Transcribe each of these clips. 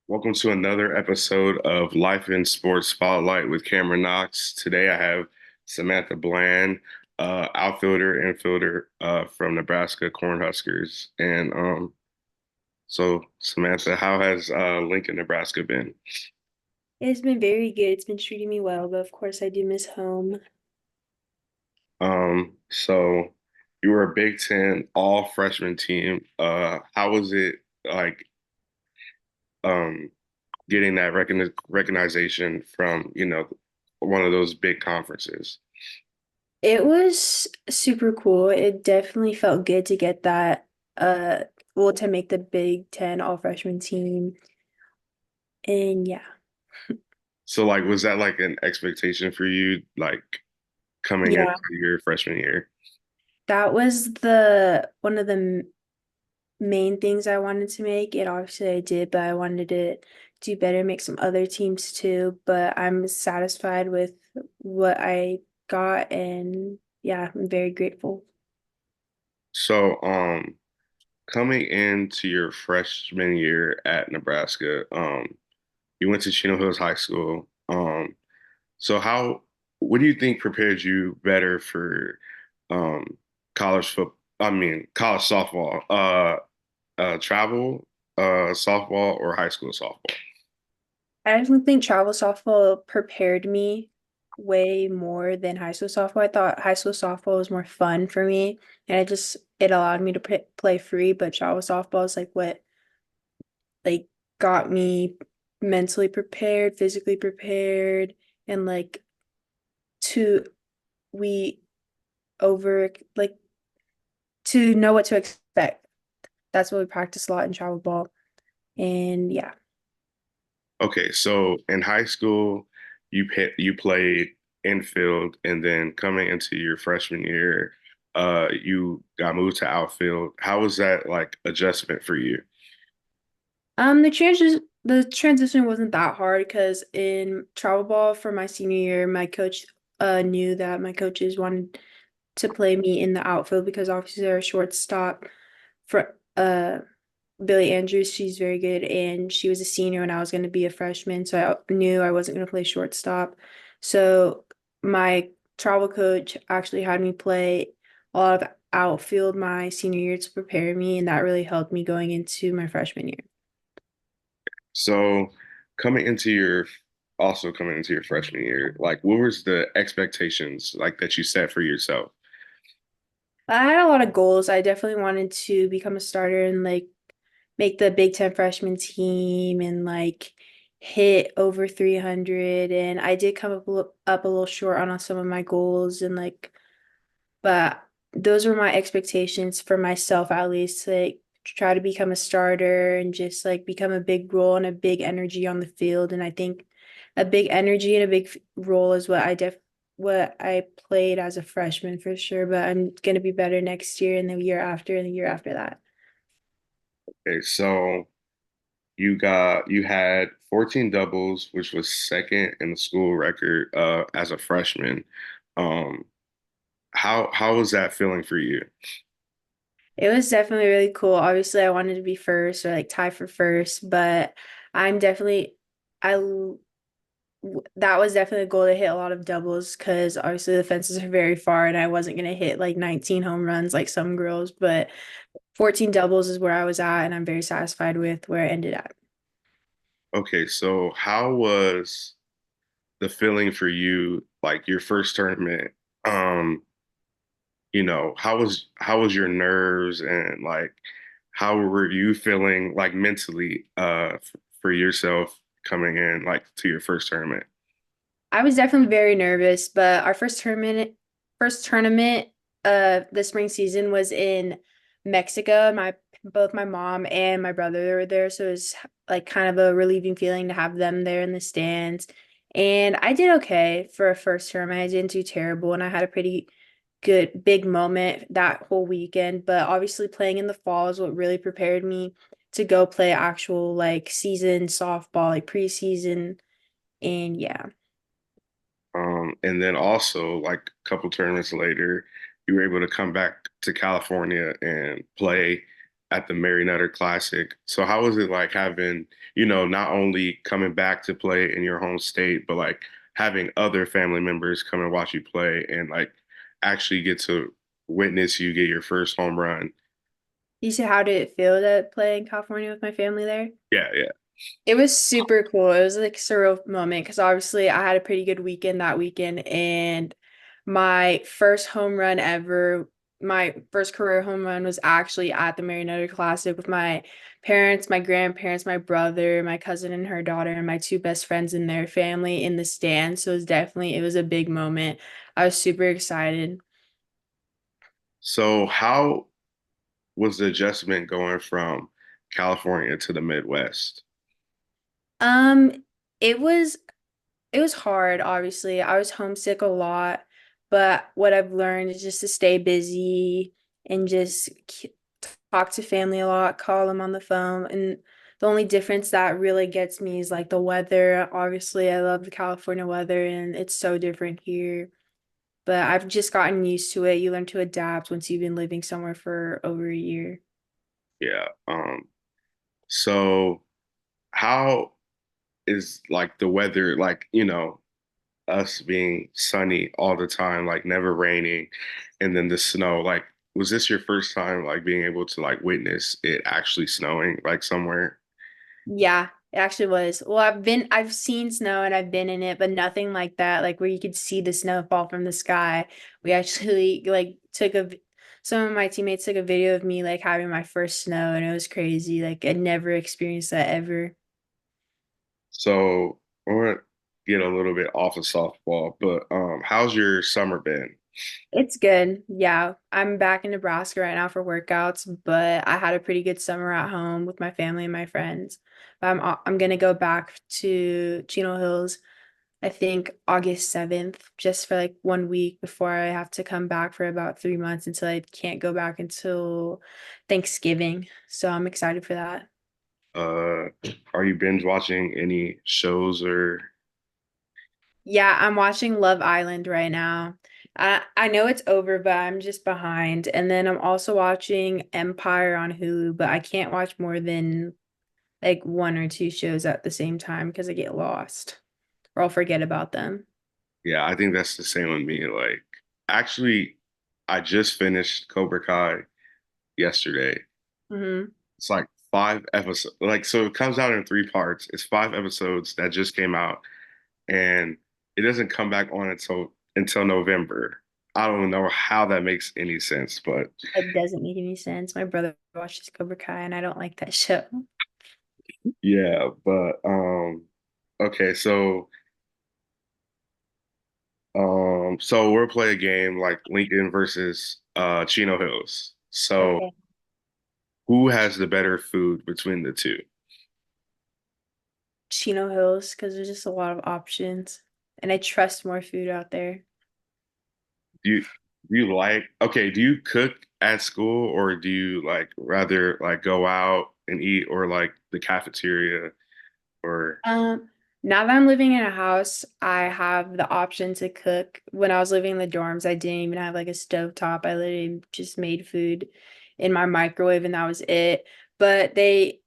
Welcome to another episode of Life in Sports Spotlight with Cameron Knox. Today I have Samantha Bland, outfielder, infielder from Nebraska Cornhuskers. And Samantha, how has Lincoln, Nebraska been? It's been very good. It's been treating me well, but of course I do miss home. So you were a Big Ten all freshman team. How was it like um, getting that recognition from, one of those big conferences? It was super cool. It definitely felt good to get that uh to make the Big Ten all freshman team. And yeah. So like was that like an expectation for you like coming into Yeah. your freshman year? That was the one of the main things I wanted to make. And obviously I did, but I wanted to do better, make some other teams too. But I'm satisfied with what I got, and yeah, I'm very grateful. So coming into your freshman year at Nebraska, you went to Chino Hills High School. So how what do you think prepared you better for um college foot college softball, travel softball or high school softball? I actually think travel softball prepared me way more than high school softball. I thought high school softball was more fun for me, and it allowed me to play free. But travel softball is like what like got me mentally prepared, physically prepared, and like to we over like to know what to expect. That's what we practice a lot in travel ball, and yeah. Okay, so in high school, you played infield, and then coming into your freshman year, you got moved to outfield. How was that like adjustment for you? The transition wasn't that hard because in travel ball for my senior year, my coach knew that my coaches wanted to play me in the outfield because obviously they're a shortstop for Billy Andrews. She's very good, and she was a senior and I was going to be a freshman, so I knew I wasn't going to play shortstop. So my travel coach actually had me play a lot of outfield my senior year to prepare me, and that really helped me going into my freshman year. So coming into your freshman year, like what was the expectations like that you set for yourself? I had a lot of goals. I definitely wanted to become a starter and like make the Big Ten freshman team and like hit over 300. And I did come up a little short on some of my goals and like, but those were my expectations for myself at least, to, like try to become a starter and just like become a big role and a big energy on the field. And I think a big energy and a big role is what I played as a freshman for sure, but I'm gonna be better next year and the year after and the year after that. Okay, so you had 14 doubles, which was second in the school record as a freshman. Um, how was that feeling for you? It was definitely really cool. Obviously, I wanted to be first or like tie for first, but I'm definitely I that was definitely a goal to hit a lot of doubles because obviously the fences are very far and I wasn't gonna hit like 19 home runs like some girls, but 14 doubles is where I was at and I'm very satisfied with where I ended at. Okay, so how was the feeling for you, like your first tournament? Um, how was your nerves and like how were you feeling like mentally for yourself coming in like to your first tournament? I was definitely very nervous, but our first tournament the spring season was in Mexico. Both my mom and my brother were there, so it was like kind of a relieving feeling to have them there in the stands. And I did okay for a first tournament. I didn't do terrible, and I had a pretty good big moment that whole weekend. But obviously playing in the fall is what really prepared me to go play actual like season softball, like preseason, and yeah. And then also like a couple tournaments later, you were able to come back to California and play. at the Mary Nutter Classic. So how was it like having, not only coming back to play in your home state, but like having other family members come and watch you play and like actually get to witness you get your first home run? You said, how did it feel to play in California with my family there? Yeah, yeah. It was super cool. It was like a surreal moment because obviously I had a pretty good weekend that weekend, and my first home run ever, my first career home run was actually at the Marionetta Classic with my parents, my grandparents, my brother, my cousin and her daughter, and my two best friends and their family in the stands. So it was a big moment. I was super excited. So how was the adjustment going from California to the Midwest? Um, it was It was hard, obviously. I was homesick a lot, but what I've learned is just to stay busy and talk to family a lot, call them on the phone. And the only difference that really gets me is like the weather. Obviously, I love the California weather and it's so different here. But I've just gotten used to it. You learn to adapt once you've been living somewhere for over a year. Yeah. So how is like the weather like, us being sunny all the time, like never raining, and then the snow. Like, was this your first time like being able to like witness it actually snowing like somewhere? Yeah, it actually was. Well, I've seen snow and I've been in it, but nothing like that, like where you could see the snow fall from the sky. We actually like some of my teammates took a video of me like having my first snow and it was crazy. Like I'd never experienced that ever. So we're gonna get a little bit off of softball, but how's your summer been? It's good. Yeah, I'm back in Nebraska right now for workouts, but I had a pretty good summer at home with my family and my friends. But I'm gonna go back to Chino Hills I think August 7th, just for like 1 week before I have to come back for about 3 months until I can't go back until Thanksgiving. So I'm excited for that. Uh, are you binge watching any shows or Yeah, I'm watching Love Island right now. I know it's over, but I'm just behind. And then I'm also watching Empire on Hulu, but I can't watch more than like one or two shows at the same time because I get lost or I'll forget about them. yeah, I think that's the same with me. Like, actually, I just finished Cobra Kai yesterday. Hmm. It's like 5 episodes. Like, so it comes out in 3 parts. It's 5 episodes that just came out, and it doesn't come back on until November. I don't know how that makes any sense, but It doesn't make any sense. My brother watches Cobra Kai and I don't like that show. yeah, but okay, so we'll play a game like Lincoln versus Chino Hills. So Okay. who has the better food between the two? Chino Hills, because there's just a lot of options. And I trust more food out there. Do you like okay, do you cook at school or do you like rather like go out and eat or like the cafeteria or Um, Now that I'm living in a house, I have the option to cook. When I was living in the dorms, I didn't even have like a stove top. I literally just made food in my microwave and that was it. But they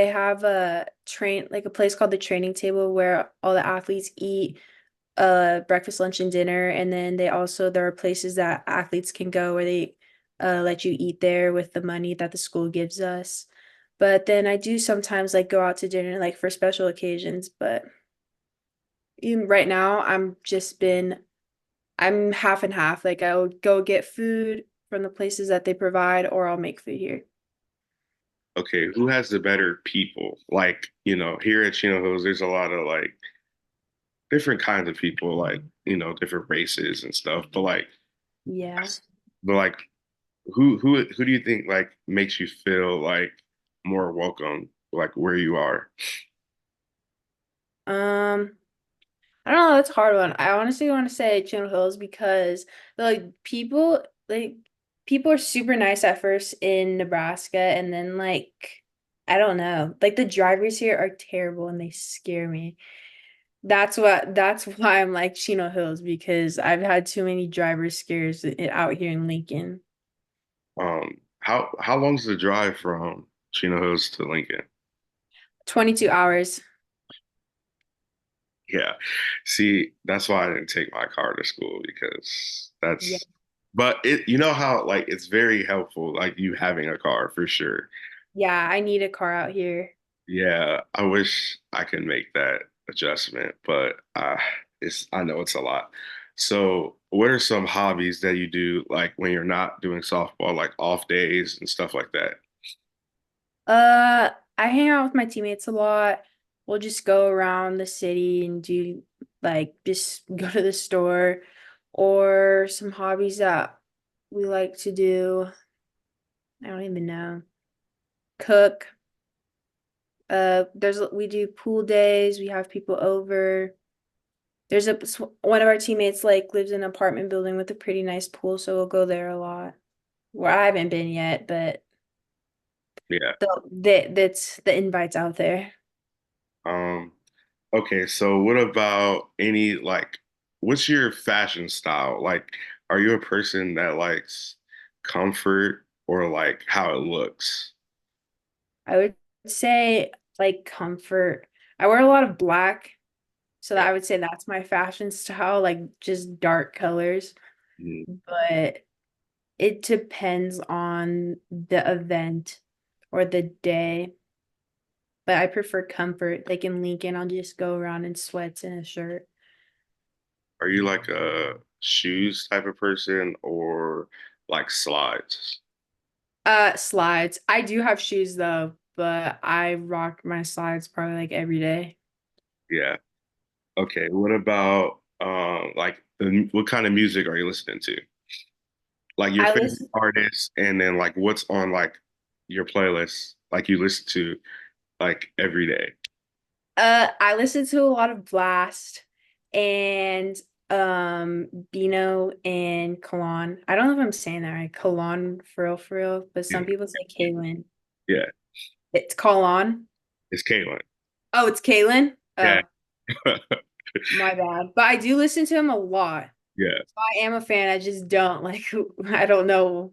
have like a place called the training table where all the athletes eat breakfast, lunch, and dinner. And then there are places that athletes can go where they let you eat there with the money that the school gives us. But then I do sometimes like go out to dinner like for special occasions. But even right now, I'm half and half. Like I'll go get food from the places that they provide, or I'll make food here. okay, who has the better people? Like, here at Chino Hills, there's a lot of like different kinds of people, like, different races and stuff. Yeah. But like who do you think like makes you feel like more welcome, like where you are? Um, I don't know, that's a hard one. I honestly want to say Chino Hills because like people are super nice at first in Nebraska and then like I don't know. Like the drivers here are terrible and they scare me. That's why I'm like Chino Hills because I've had too many driver scares out here in Lincoln. Um, how long's the drive from Chino Hills to Lincoln? 22 hours. Yeah. See, that's why I didn't take my car to school because Yeah. but you know how like it's very helpful, like you having a car for sure. Yeah, I need a car out here. Yeah, I wish I could make that adjustment, but I know it's a lot. So, what are some hobbies that you do like when you're not doing softball, like off days and stuff like that? Uh, I hang out with my teammates a lot. We'll just go around the city and do like just go to the store or some hobbies that we like to do. I don't even know. Cook. We do pool days. We have people over. One of our teammates like lives in an apartment building with a pretty nice pool, so we'll go there a lot. Where I haven't been yet, but Yeah. that's the invites out there. Um, okay, so what about any like what's your fashion style? Like, are you a person that likes comfort or like how it looks? I would say like comfort. I wear a lot of black, so Yeah. that I would say that's my fashion style, like just dark colors. Mhm. But it depends on the event or the day. But I prefer comfort. Like in Lincoln, I'll just go around in sweats and a shirt. Are you like a shoes type of person or like slides? Slides. I do have shoes though, but I rock my slides probably like every day. Yeah. Okay. What about like what kind of music are you listening to? Like your I favorite listen artists and then like what's on like your playlist like you listen to like every day. I listen to a lot of Blast and Bino and Kalon. I don't know if I'm saying that right. Kalon for real, but Yeah. some people say Kaylin. Yeah. It's Kalon. It's Caitlin. Oh, it's Kaylin? Yeah. Oh, my bad. But I do listen to him a lot. Yeah. So I am a fan. I just don't like I don't know.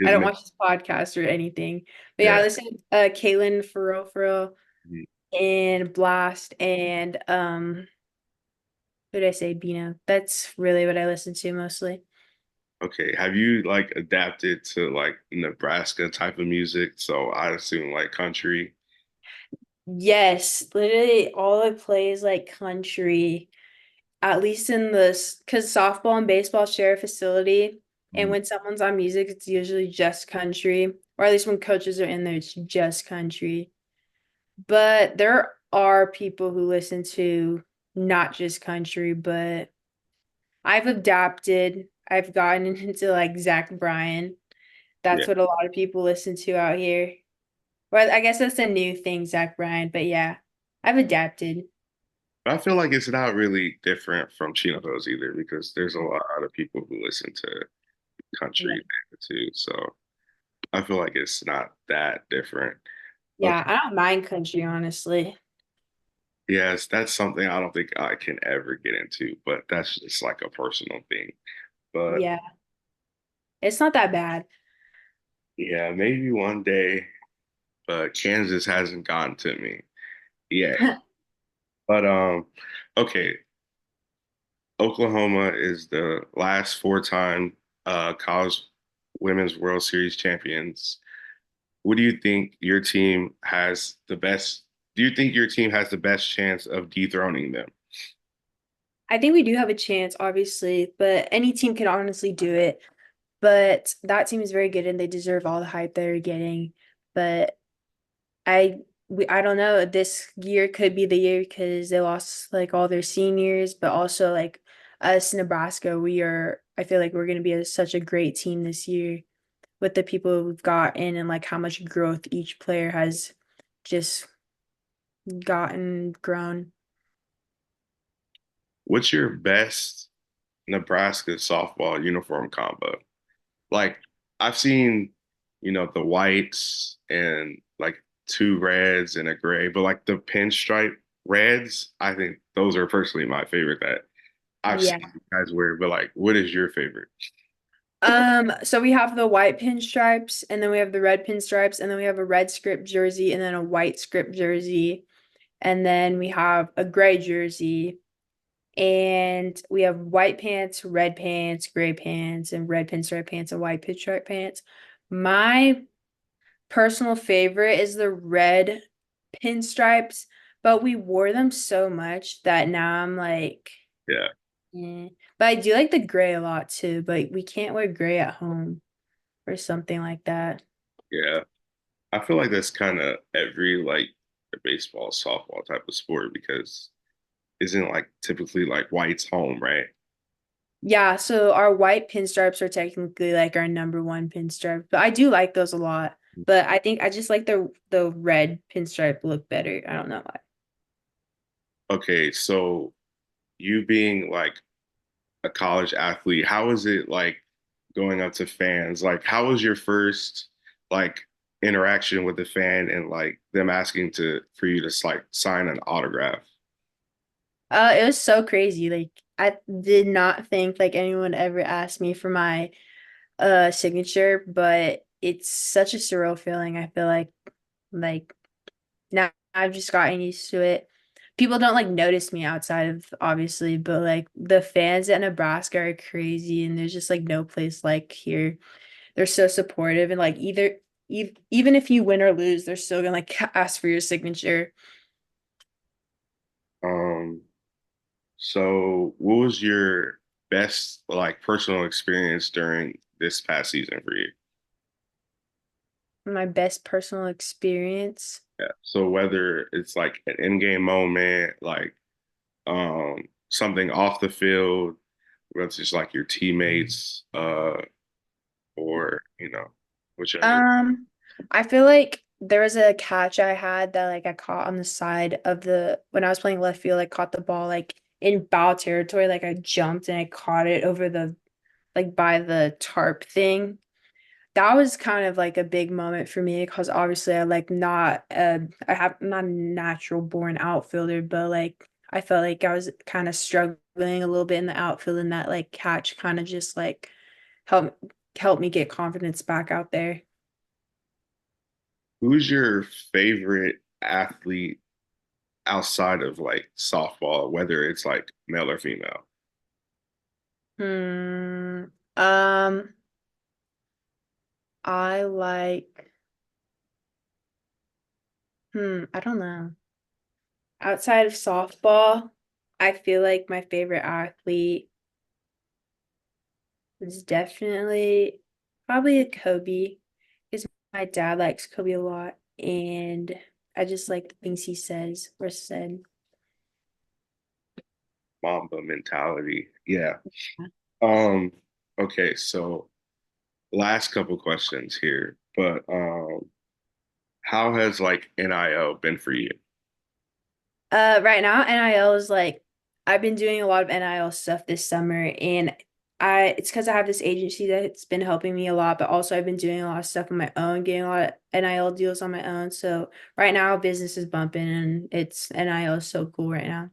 I His don't name. watch his podcast or anything. But yeah, I Yeah. listen to Kaylin for real Mhm. and Blast and who did I say? Bino. That's really what I listen to mostly. Okay. Have you like adapted to like Nebraska type of music? So I assume like country. Yes, literally all I play is like country, at least in this, because softball and baseball share a facility. And Mhm. when someone's on music, it's usually just country, or at least when coaches are in there, it's just country. But there are people who listen to not just country, but I've adapted. I've gotten into like Zach Bryan. Yeah. That's what a lot of people listen to out here. Well, I guess that's a new thing, Zach Bryan, but yeah, I've adapted. But I feel like it's not really different from Chino Hills either because there's a lot of people who listen to Yeah. country there too. So I feel like it's not that different. Yeah, Okay. I don't mind country, honestly. Yes, that's something I don't think I can ever get into, but that's just like a personal thing. But Yeah, it's not that bad. yeah, maybe one day, but Kansas hasn't gotten to me yet. But okay, Oklahoma is the last four-time college women's World Series champions. What do you think your team has the best? Do you think your team has the best chance of dethroning them? I think we do have a chance, obviously, but any team can honestly do it. But that team is very good and they deserve all the hype they're getting. But I I don't know. This year could be the year because they lost like all their seniors, but also like us, Nebraska, I feel like we're gonna be such a great team this year with the people we've got in and like how much growth each player has just gotten grown. What's your best Nebraska softball uniform combo? Like I've seen, the whites and like two reds and a gray, but like the pinstripe reds, I think those are personally my favorite that I've Yeah. seen you guys wear. But like, what is your favorite? So we have the white pinstripes, and then we have the red pinstripes, and then we have a red script jersey, and then a white script jersey, and then we have a gray jersey, and we have white pants, gray pants, and red pinstripe pants and white pinstripe pants. My personal favorite is the red pinstripes, but we wore them so much that now I'm like, Yeah, eh. But I do like the gray a lot too, but we can't wear gray at home or something like that. yeah. I feel like that's kind of every like baseball, softball type of sport because isn't like typically like white's home, right? Yeah, so our white pinstripes are technically like our number one pinstripe, but I do like those a lot. But I think I just like the red pinstripe look better. I don't know why. Okay, so you being like a college athlete, how is it like going up to fans? Like, how was your first like interaction with the fan and like them asking to for you to like sign an autograph? It was so crazy. Like I did not think like anyone ever asked me for my signature, but it's such a surreal feeling. I feel like now I've just gotten used to it. People don't like notice me outside of obviously, but like the fans at Nebraska are crazy and there's just like no place like here. They're so supportive and like even if you win or lose, they're still gonna like ask for your signature. Um, so what was your best like personal experience during this past season for you? My best personal experience. Yeah. So whether it's like an in-game moment, like something off the field, whether it's just like your teammates, or whichever. Um, I feel like there was a catch I had that like I caught on the side of the when I was playing left field, I caught the ball like in foul territory, like I jumped and I caught it over the like by the tarp thing. That was kind of like a big moment for me because obviously I like not I have I'm not a natural born outfielder, but like I felt like I was kind of struggling a little bit in the outfield and that like catch kind of just like helped helped me get confidence back out there. Who's your favorite athlete outside of like softball, whether it's like male or female? Hmm. Um, I like, I don't know. Outside of softball, I feel like my favorite athlete is definitely probably a Kobe because my dad likes Kobe a lot and I just like the things he says or said. Mamba mentality. Yeah. Um, okay, so last couple questions here, but how has like NIL been for you? Right now, NIL is like I've been doing a lot of NIL stuff this summer, and I it's because I have this agency that's been helping me a lot, but also I've been doing a lot of stuff on my own, getting a lot of NIL deals on my own. So right now, business is bumping, and it's NIL is so cool right now.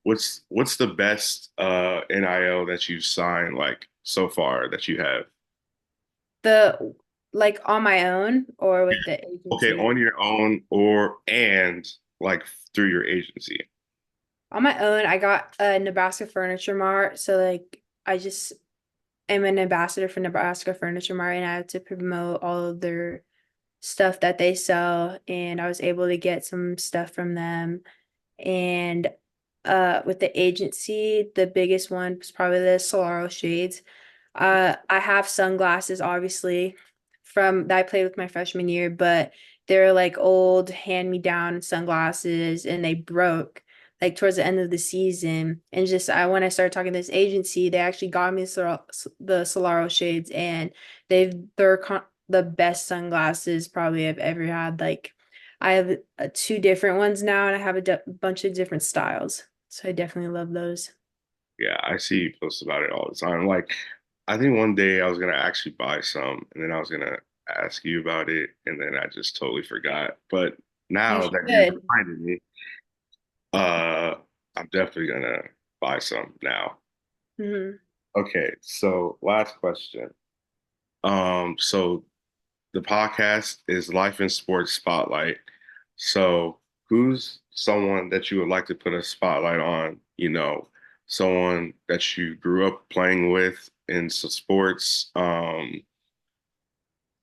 What's the best NIL that you've signed like so far that you have? The like on my own or with the Okay, agency. on your own or and like through your agency. On my own, I got a Nebraska Furniture Mart, so like I just am an ambassador for Nebraska Furniture Mart, and I have to promote all of their stuff that they sell, and I was able to get some stuff from them. And with the agency, the biggest one was probably the Solaro shades. I have sunglasses, obviously, from that I played with my freshman year, but they're like old hand-me-down sunglasses, and they broke like towards the end of the season. And just I when I started talking to this agency, they actually got me the Solaro shades, and the best sunglasses probably I've ever had. Like I have two different ones now, and I have a bunch of different styles. So I definitely love those. Yeah, I see you post about it all the time. Like, I think one day I was gonna actually buy some, and then I was gonna ask you about it, and then I just totally forgot. But You now that you should. reminded me, uh, I'm definitely gonna buy some now. Mhm. Okay, so last question. So the podcast is Life in Sports Spotlight. So who's someone that you would like to put a spotlight on? Someone that you grew up playing with in sports,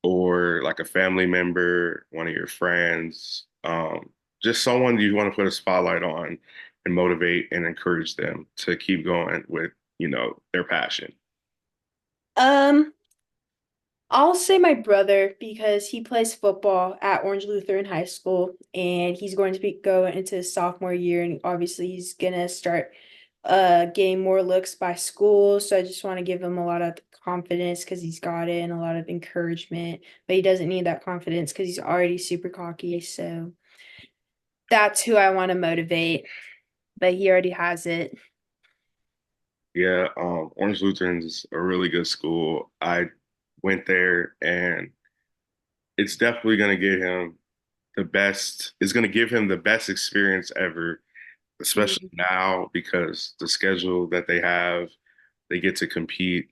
or like a family member, one of your friends, just someone you want to put a spotlight on and motivate and encourage them to keep going with, their passion. Um, I'll say my brother because he plays football at Orange Lutheran High School and he's going to be going into his sophomore year and obviously he's gonna start getting more looks by school. So I just want to give him a lot of confidence because he's got it and a lot of encouragement, but he doesn't need that confidence because he's already super cocky. So that's who I want to motivate, but he already has it. Yeah, Orange Lutheran is a really good school. I went there and it's definitely going to get him it's going to give him the best experience ever, especially Mm, now because the schedule that they have, they get to compete,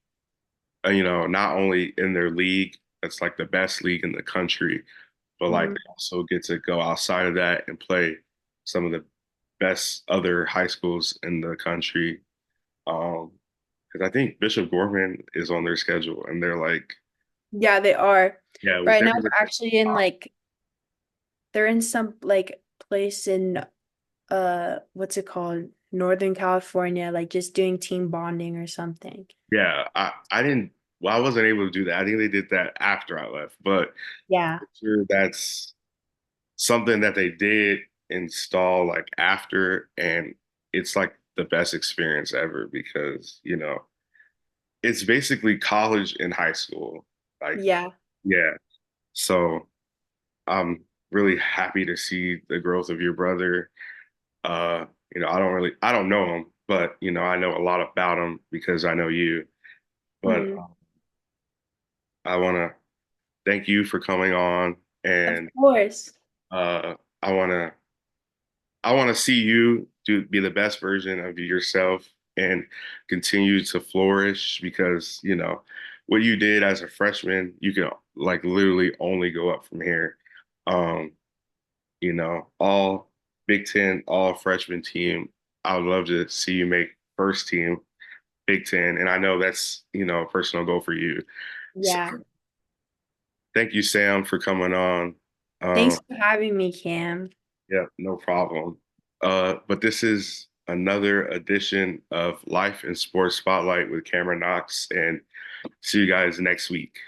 not only in their league, that's like the best league in the country, but like mm. they also get to go outside of that and play some of the best other high schools in the country. Because I think Bishop Gorman is on their schedule, and they're like, Yeah, they are. yeah, Right they're now like they're actually in like they're in some like place in what's it called? Northern California, like just doing team bonding or something. yeah, I didn't, well, I wasn't able to do that. I think they did that after I left, but Yeah. I'm sure that's something that they did install like after, and it's like the best experience ever because, it's basically college and high school. Like, Yeah. yeah. So I'm really happy to see the growth of your brother. Uh, I don't know him, but I know a lot about him because I know you. But Mhm. I want to thank you for coming on, Of and course. uh, I want to I want to see you be the best version of yourself and continue to flourish because, what you did as a freshman, you can like literally only go up from here. Um, all Big Ten, all freshman team. I would love to see you make first team Big Ten. And I know that's, a personal goal for you. So Yeah. thank you, Sam, for coming on. Um, Thanks for having me, Cam. Yeah, no problem. But this is another edition of Life in Sports Spotlight with Cameron Knox, and see you guys next week.